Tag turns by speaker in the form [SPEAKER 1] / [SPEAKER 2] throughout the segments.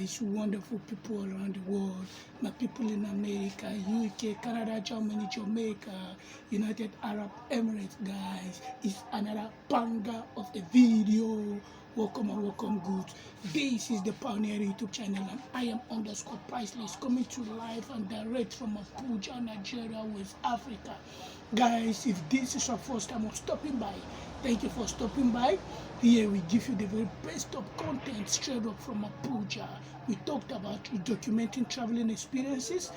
[SPEAKER 1] guys, wonderful people around the world, my people in America, UK, Canada, Germany, Jamaica, United Arab Emirates, guys. It's another banger of a video. Welcome and welcome, good. This is the Pioneer YouTube channel, and I am _priceless, coming to live and direct from Abuja, Nigeria, West Africa. Guys, if this is your first time of stopping by, thank you for stopping by. Here we give you the very best of content straight up from Abuja. We talked about documenting traveling experiences,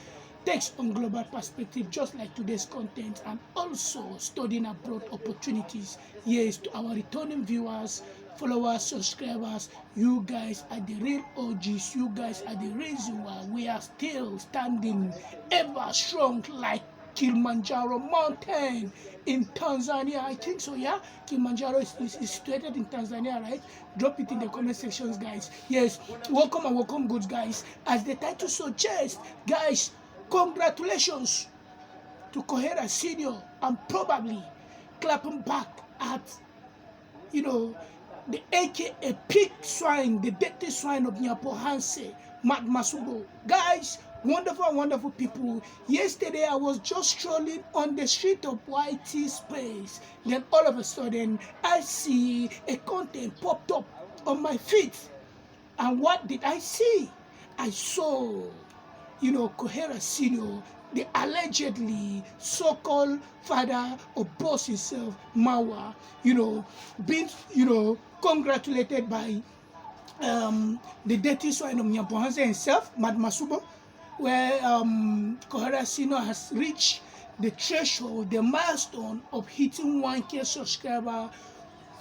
[SPEAKER 1] text on global perspective, just like today's content, and also studying abroad opportunities. Yes, to our returning viewers, followers, subscribers, you guys are the real OGs. You guys are the reason why we are still standing ever strong like Kilimanjaro mountain in Tanzania. I think so, yeah. Kilimanjaro is situated in Tanzania, right? Drop it in the comment sections, guys. Yes, welcome and welcome, good guys. As the title suggests, guys, congratulations to Koherasnr. I'm probably clapping back at, the aka pig swine, the dirty swine of Nyapohanse, Mad Masubo. Guys, wonderful people. Yesterday I was just strolling on the street of YT Space. Then all of a sudden I see a content popped up on my feed. And what did I see? I saw, Koherasnr, the allegedly so-called father of boss himself, Mawa, being, congratulated by the dirty swine of Nyapohanse himself, Mad Masubo, where Koherasnr has reached the threshold, the milestone of hitting 1K subscriber,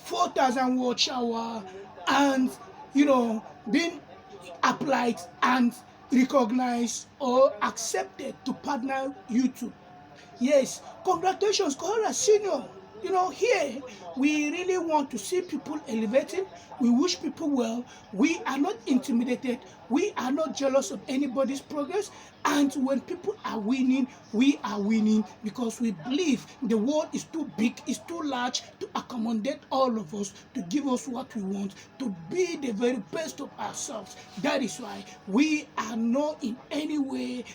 [SPEAKER 1] 4,000 watch hour, and being applied and recognized or accepted to partner YouTube. Yes, congratulations, Koherasnr. Here we really want to see people elevating. We wish people well. We are not intimidated. We are not jealous of anybody's progress. And when people are winning, we are winning because we believe the world is too big, is too large to accommodate all of us, to give us what we want, to be the very best of ourselves. That is why we are not in any way,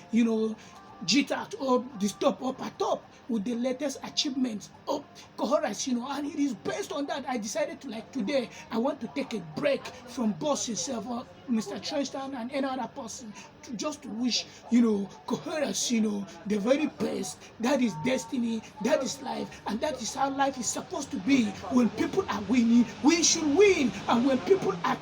[SPEAKER 1] jittered or disturbed up at top with the latest achievements of Koherasnr, and it is based on that I decided to, today, I want to take a break from boss himself, or Mr. Trenchtown and any other person, to just wish, Koherasnr the very best. That is destiny, that is life, and that is how life is supposed to be. When people are winning, we should win, and when people are,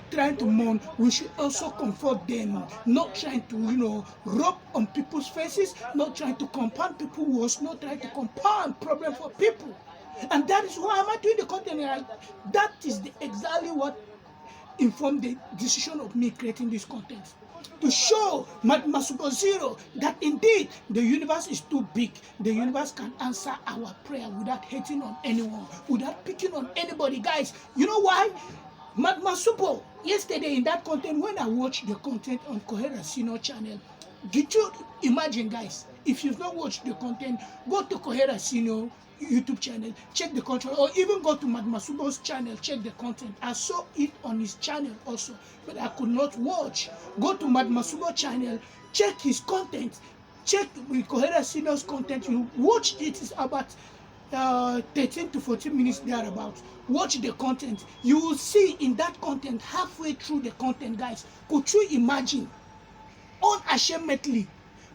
[SPEAKER 1] trying to mourn, we should also comfort them, not trying to, rub on people's faces, not trying to compound people worse, not trying to compound problem for people. And that is why am I doing the content here. That is exactly what informed the decision of me creating this content. To show Mad Masubo Zero that indeed the universe is too big. The universe can answer our prayer without hating on anyone, without picking on anybody. Guys, you know why? Mad Masubo, yesterday in that content, when I watched the content on Koherasnr channel, did you imagine, guys, if you've not watched the content, go to Koherasnr YouTube channel, check the content, or even go to Mad Masubo's channel, check the content. I saw it on his channel also, but I could not watch. Go to Mad Masubo channel, check his content, check with Koherasnr's content. You watch it, it's about 13 to 14 minutes thereabouts. Watch the content. You will see in that content, halfway through the content, guys, could you imagine, unashamedly,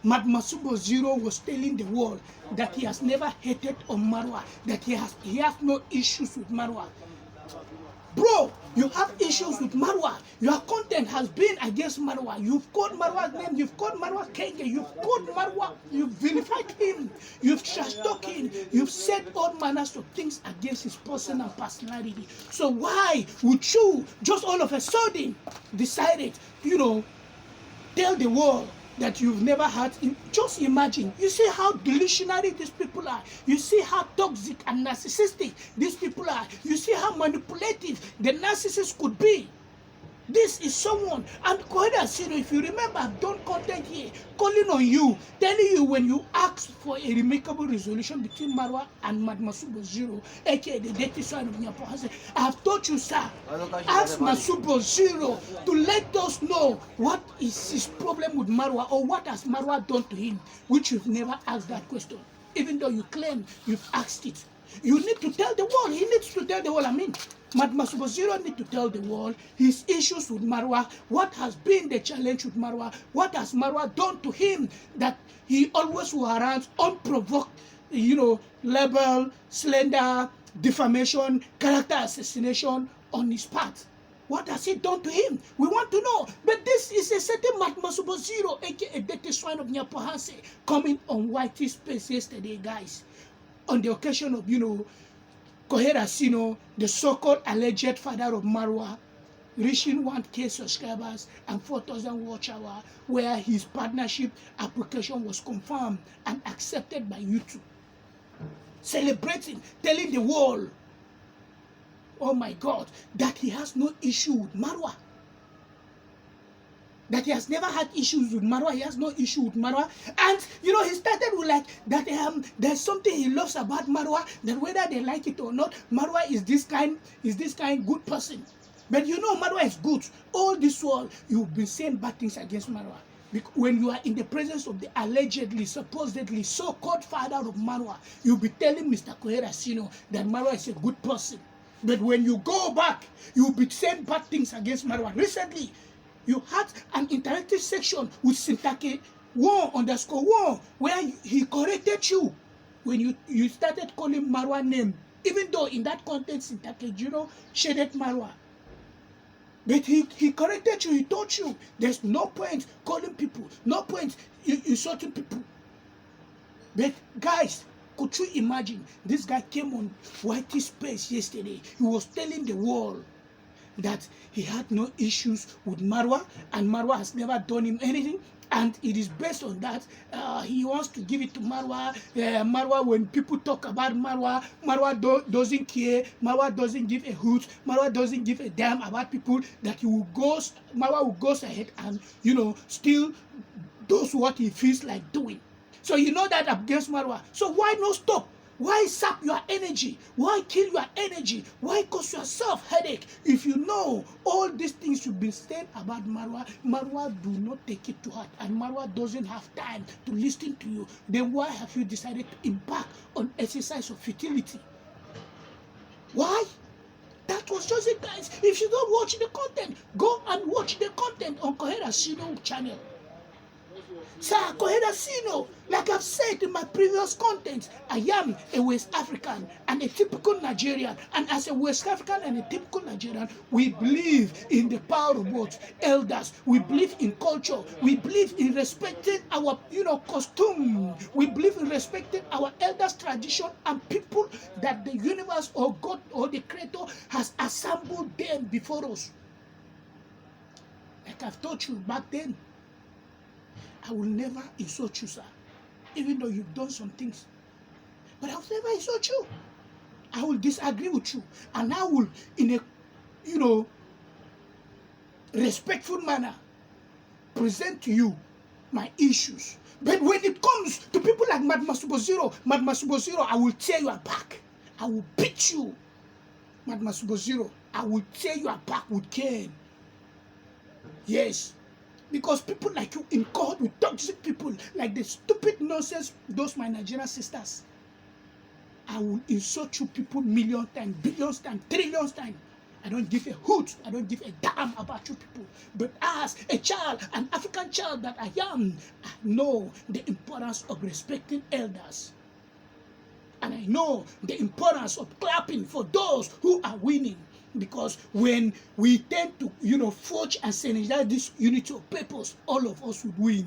[SPEAKER 1] Mad Masubo Zero was telling the world that he has never hated on Marwa, that he has no issues with Marwa. Bro, you have issues with Marwa. Your content has been against Marwa. You've called Marwa's name. You've called Marwa Kenge. You've called Marwa. You've vilified him. You've trash-talked him. You've said all manners of things against his person and personality. So why would you just all of a sudden decided, tell the world that you've never had? Just imagine. You see how delusionary these people are. You see how toxic and narcissistic these people are. You see how manipulative the narcissist could be. This this is someone, and Koherasnr, if you remember, I've done content here calling on you, telling you when you ask for a remarkable resolution between Marwa and Masubo Zero, aka the dirty side of Nyapo, I have told you, sir, ask Masubo Zero to let us know what is his problem with Marwa, or what has Marwa done to him, which you've never asked that question, even though you claim you've asked it. You need to tell the world. He needs to tell the world. Masubo Zero need to tell the world his issues with Marwa, what has been the challenge with Marwa, what has Marwa done to him that he always warrants unprovoked, label, slander, defamation, character assassination on his part. What has he done to him? We want to know. But this is a certain Masubo Zero, aka dirty swine of Nyapohanse, coming on Whitey Space yesterday, guys, on the occasion of, Koherasnr, the so-called alleged father of Marwa, reaching 1K subscribers and 4,000 watch hours, where his partnership application was confirmed and accepted by YouTube. Celebrating, telling the world, oh my God, that he has no issue with Marwa. That he has never had issues with Marwa. He has no issue with Marwa. And, he started with like that there's something he loves about Marwa, that whether they like it or not, Marwa is this kind good person. But Marwa is good. All this while, you've been saying bad things against Marwa. When you are in the presence of the allegedly, supposedly, so-called father of Marwa, you'll be telling Mr. Koherasnr that Marwa is a good person. But when you go back, you'll be saying bad things against Marwa. Recently, you had an interactive section with Sintake 1_1, where he corrected you when you started calling Marwa name, even though in that context Sintake shaded Marwa. But he corrected you. He told you there's no point calling people, no point insulting people. But guys, could you imagine? This guy came on Whitey Space yesterday. He was telling the world that he had no issues with Marwa, and Marwa has never done him anything, and it is based on that he wants to give it to Marwa. Marwa, when people talk about Marwa, Marwa doesn't care, Marwa doesn't give a hoot, Marwa doesn't give a damn about people, that Marwa will go ahead and still does what he feels like doing. So that against Marwa. So why not stop? Why sap your energy? Why kill your energy? Why cause yourself headache? If you know all these things you've been saying about Marwa, Marwa do not take it to heart, and Marwa doesn't have time to listen to you. Then why have you decided to embark on exercise of futility? Why? That was just it, guys. If you don't watch the content, go and watch the content on Koherasnr channel. Sir, Koherasnr, like I've said in my previous content, I am a West African and a typical Nigerian. And as a West African and a typical Nigerian, we believe in the power of what? Elders. We believe in culture. We believe in respecting our, costume. We believe in respecting our elders' tradition and people that the universe or God or the Creator has assembled them before us. Like I've told you back then, I will never insult you, sir, even though you've done some things. But I will never insult you. I will disagree with you, and I will, in a, respectful manner, present to you my issues. But when it comes to people like Masubo Zero, I will tear your back. I will beat you. Masubo Zero, I will tear your back with cane. Yes. Because people like you in court with toxic people, like the stupid nonsense, those my Nigerian sisters, I will insult you people million times, billions times, trillions times. I don't give a hoot, I don't give a damn about you people. But as a child, an African child that I am, I know the importance of respecting elders. And I know the importance of clapping for those who are winning. Because when we tend to, forge and synergize this unity of purpose, all of us would win.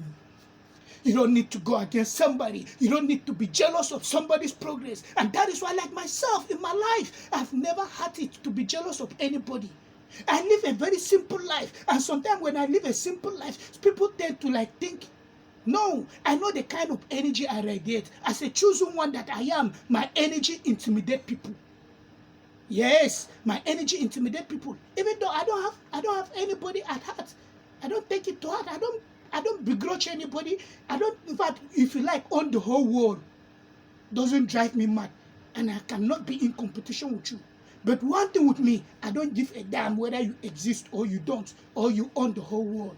[SPEAKER 1] You don't need to go against somebody. You don't need to be jealous of somebody's progress. And that is why, like myself, in my life, I've never had it to be jealous of anybody. I live a very simple life. And sometimes when I live a simple life, people tend to think, no, I know the kind of energy I radiate. As a chosen one that I am, my energy intimidates people. Yes, my energy intimidate people. Even though I don't have anybody at heart. I don't take it to heart. I don't begrudge anybody. I don't, in fact, if you like, on the whole world doesn't drive me mad. And I cannot be in competition with you. But one thing with me, I don't give a damn whether you exist or you don't, or you own the whole world.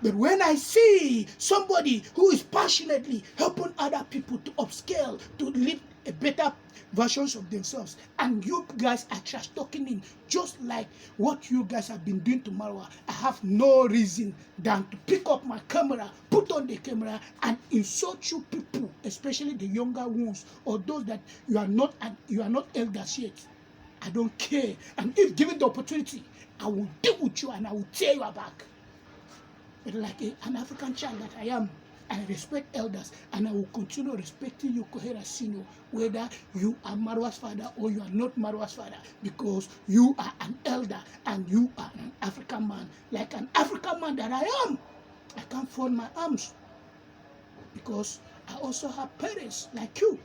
[SPEAKER 1] But when I see somebody who is passionately helping other people to upscale, to live a better versions of themselves, and you guys are trash talking him, just like what you guys have been doing to Marwa, I have no reason than to pick up my camera, put on the camera, and insult you people, especially the younger ones or those that you are not elders yet. I don't care. And if given the opportunity, I will deal with you and I will tear you back. But like an African child that I am, I respect elders, and I will continue respecting you, Koherasnr, whether you are Marwa's father or you are not Marwa's father, because you are an elder and you are an African man. Like an African man that I am, I can't fold my arms because I also have parents like you.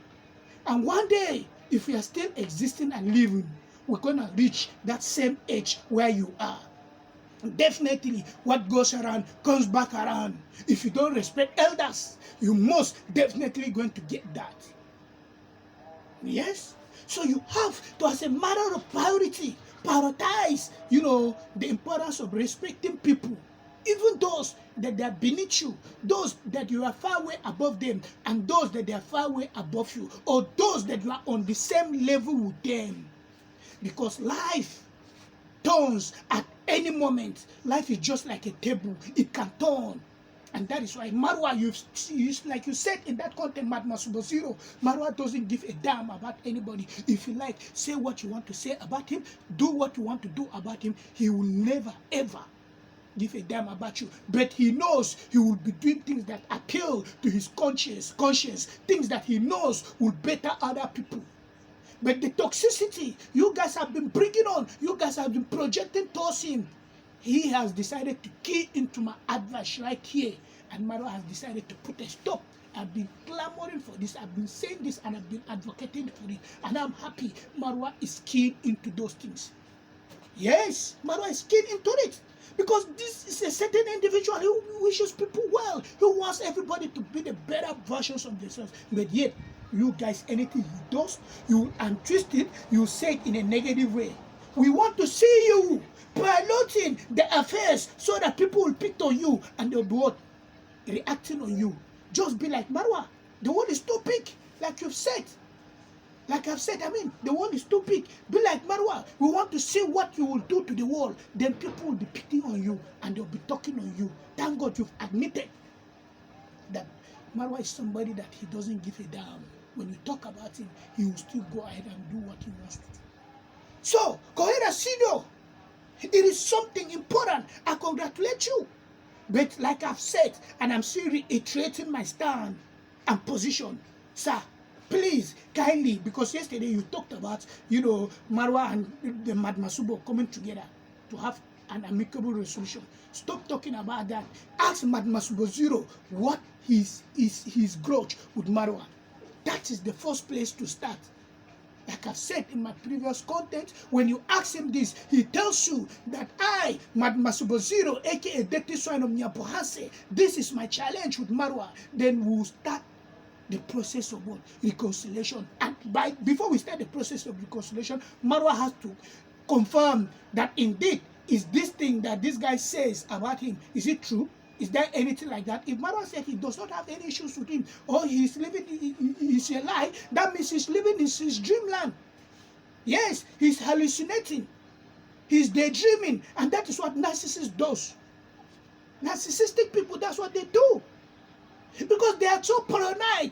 [SPEAKER 1] And one day, if we are still existing and living, we're going to reach that same age where you are. Definitely, what goes around comes back around. If you don't respect elders, you most definitely going to get that. Yes? So you have to, as a matter of priority, prioritize, the importance of respecting people. Even those that they are beneath you, those that you are far way above them, and those that they are far way above you, or those that you are on the same level with them. Because life turns at any moment. Life is just like a table. It can turn. And that is why Marwa, like you said in that content, Madmasubo0, Marwa doesn't give a damn about anybody. If you like, say what you want to say about him, do what you want to do about him. He will never, ever give a damn about you. But he knows he will be doing things that appeal to his conscience, things that he knows will better other people. But the toxicity you guys have been bringing on, you guys have been projecting towards him, he has decided to key into my advice right here. And Marwa has decided to put a stop. I've been clamoring for this, I've been saying this, and I've been advocating for it. And I'm happy Marwa is keying into those things. Yes, Marwa is keying into it. Because this is a certain individual who wishes people well, who wants everybody to be the better versions of themselves. But yet, you guys, anything he does, you untwist it, you say it in a negative way. We want to see you piloting the affairs so that people will pick on you and they'll be what? Reacting on you. Just be like Marwa. The world is too big, like you've said. Like I've said, the world is too big. Be like Marwa. We want to see what you will do to the world. Then people will be picking on you and they'll be talking on you. Thank God you've admitted that Marwa is somebody that he doesn't give a damn. When you talk about him, he will still go ahead and do what he wants to do. So, Koherasnr, it is something important. I congratulate you. But like I've said, and I'm still reiterating my stand and position, sir, please, kindly, because yesterday you talked about, Marwa and the Madmasubo coming together to have an amicable resolution. Stop talking about that. Ask Madmasubo0 what is his grudge with Marwa. That is the first place to start. Like I've said in my previous content, when you ask him this, he tells you that I, Madmasubo0, aka Dirty Swine of Nyapohase, this is my challenge with Marwa. Then we'll start the process of what? Reconciliation. And before we start the process of reconciliation, Marwa has to confirm that indeed is this thing that this guy says about him, is it true? Is there anything like that? If Marwa said he does not have any issues with him, or he's living, he's a lie, that means he's living in his dreamland. Yes, he's hallucinating. He's daydreaming. And that is what narcissists does. Narcissistic people, that's what they do. Because they are so paranoid.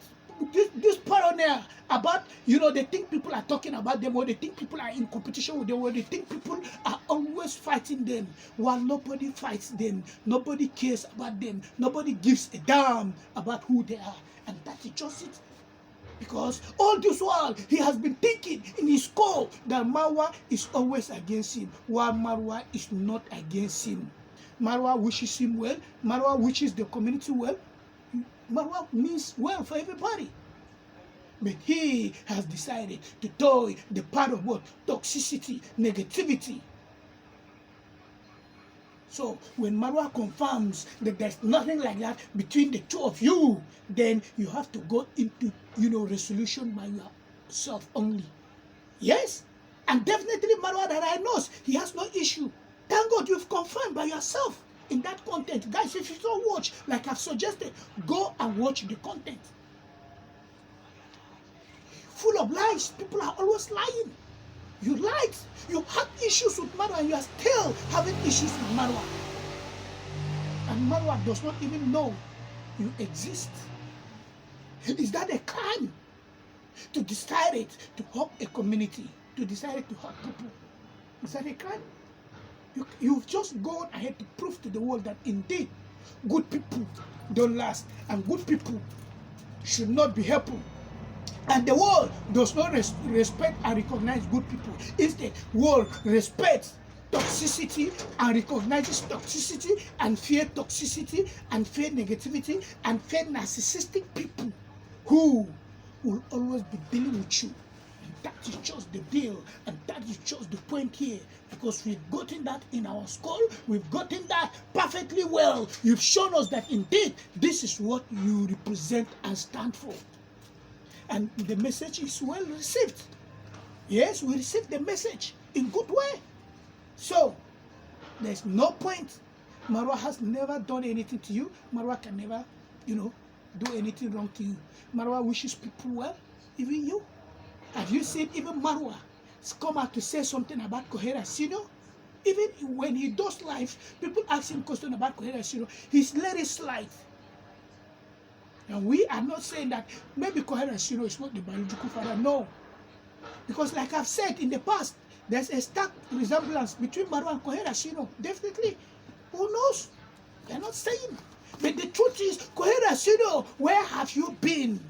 [SPEAKER 1] This paranoia about, they think people are talking about them, or they think people are in competition with them, or they think people are always fighting them, while nobody fights them, nobody cares about them, nobody gives a damn about who they are. And that is just it. Because all this while, he has been thinking in his core that Marwa is always against him, while Marwa is not against him. Marwa wishes him well, Marwa wishes the community well, Marwa means well for everybody. But he has decided to toy the part of what? Toxicity, negativity. So when Marwa confirms that there's nothing like that between the two of you, then you have to go into, resolution by yourself only. Yes? And definitely Marwa that I know, he has no issue. Thank God you've confirmed by yourself in that content. Guys, if you don't watch, like I've suggested, go and watch the content. Full of lies. People are always lying. You lied. You had issues with Marwa and you are still having issues with Marwa. And Marwa does not even know you exist. Is that a crime? To decide to help a community, to decide to help people. Is that a crime? You've just gone ahead to prove to the world that indeed good people don't last and good people should not be helpful. And the world does not respect and recognize good people. Instead, world respects toxicity and recognizes toxicity and fear toxicity and fear negativity and fear narcissistic people who will always be dealing with you. And that is just the deal, and that is just the point here, because we've gotten that in our skull, we've gotten that perfectly well. You've shown us that indeed this is what you represent and stand for. And the message is well received. Yes, we received the message in good way. So, there's no point. Marwa has never done anything to you. Marwa can never, do anything wrong to you. Marwa wishes people well, even you. Have you seen even Marwa come out to say something about Koherasnr? Even when he does live, people ask him questions about Koherasnr. He's let it slide. And we are not saying that maybe Koherasnr is not the biological father. No. Because like I've said in the past, there's a stark resemblance between Marwa and Koherasnr. Definitely. Who knows? They're not saying. But the truth is, Koherasnr, where have you been?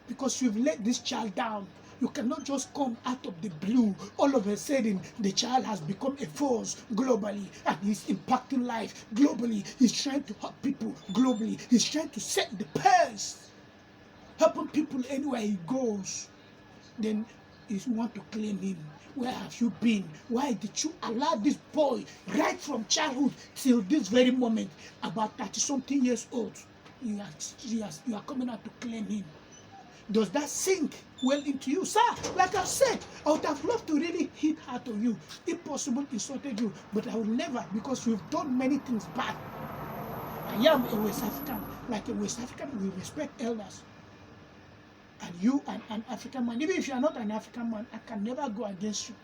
[SPEAKER 1] Because you've let this child down. You cannot just come out of the blue. All of a sudden, the child has become a force globally and he's impacting life globally. He's trying to help people globally. He's trying to set the pace, helping people anywhere he goes. Then you want to claim him. Where have you been? Why did you allow this boy right from childhood till this very moment, about 30-something years old, you are coming out to claim him? Does that sink well into you? Sir, like I said, I would have loved to really hit hard on you, if possible insulted you, but I will never, because you've done many things bad. I am a West African. Like a West African, we respect elders. And you are an African man. Even if you are not an African man, I can never go against you.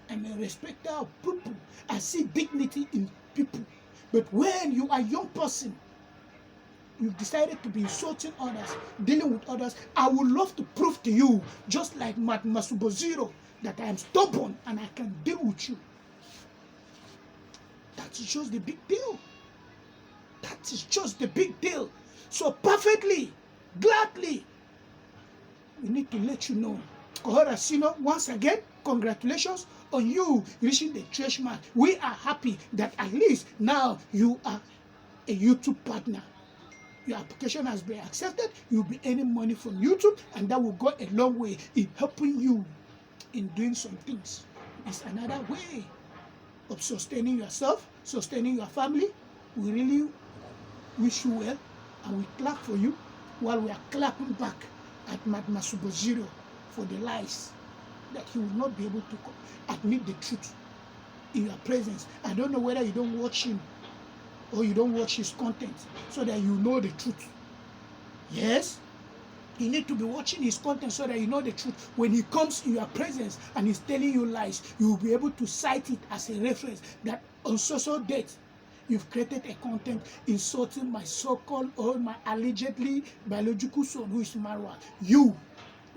[SPEAKER 1] I'm a respecter of people. I see dignity in people. But when you are a young person, you've decided to be insulting others, dealing with others, I would love to prove to you, just like Masubo Zero, that I am stubborn and I can deal with you. That is just the big deal. That is just the big deal. So perfectly, gladly, we need to let you know. Koherasnr, once again, congratulations on you reaching the threshold mark. We are happy that at least now you are a YouTube partner. Your application has been accepted. You'll be earning money from YouTube, and that will go a long way in helping you in doing some things. It's another way of sustaining yourself, sustaining your family. We really wish you well, and we clap for you while we are clapping back at Masubo Zero for the lies that he will not be able to admit the truth in your presence. I don't know whether you don't watch him or you don't watch his content so that you know the truth. Yes, you need to be watching his content so that you know the truth. When he comes in your presence and he's telling you lies, you will be able to cite it as a reference that on social date, you've created a content insulting my so-called or my allegedly biological son, who is Marwa. You,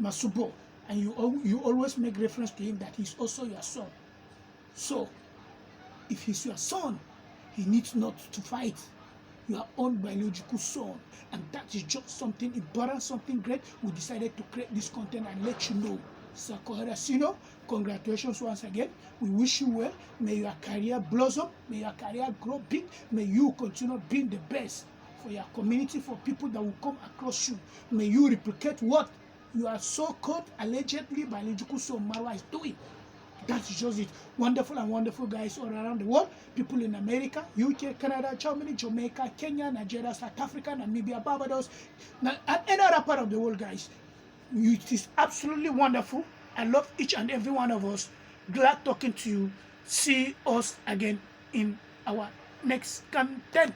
[SPEAKER 1] Masubo, and you always make reference to him that he's also your son. So, if he's your son, he needs not to fight your own biological son. And that is just something important, something great. We decided to create this content and let you know. So, Koherasnr, congratulations once again. We wish you well. May your career blossom. May your career grow big. May you continue being the best for your community, for people that will come across you. May you replicate what you are so called allegedly biological son Marwa is doing. That's just it. Wonderful and wonderful guys all around the world. People in America, UK, Canada, Germany, Jamaica, Kenya, Nigeria, South Africa, Namibia, Barbados, and any other part of the world, guys. It is absolutely wonderful. I love each and every one of us. Glad talking to you. See us again in our next content.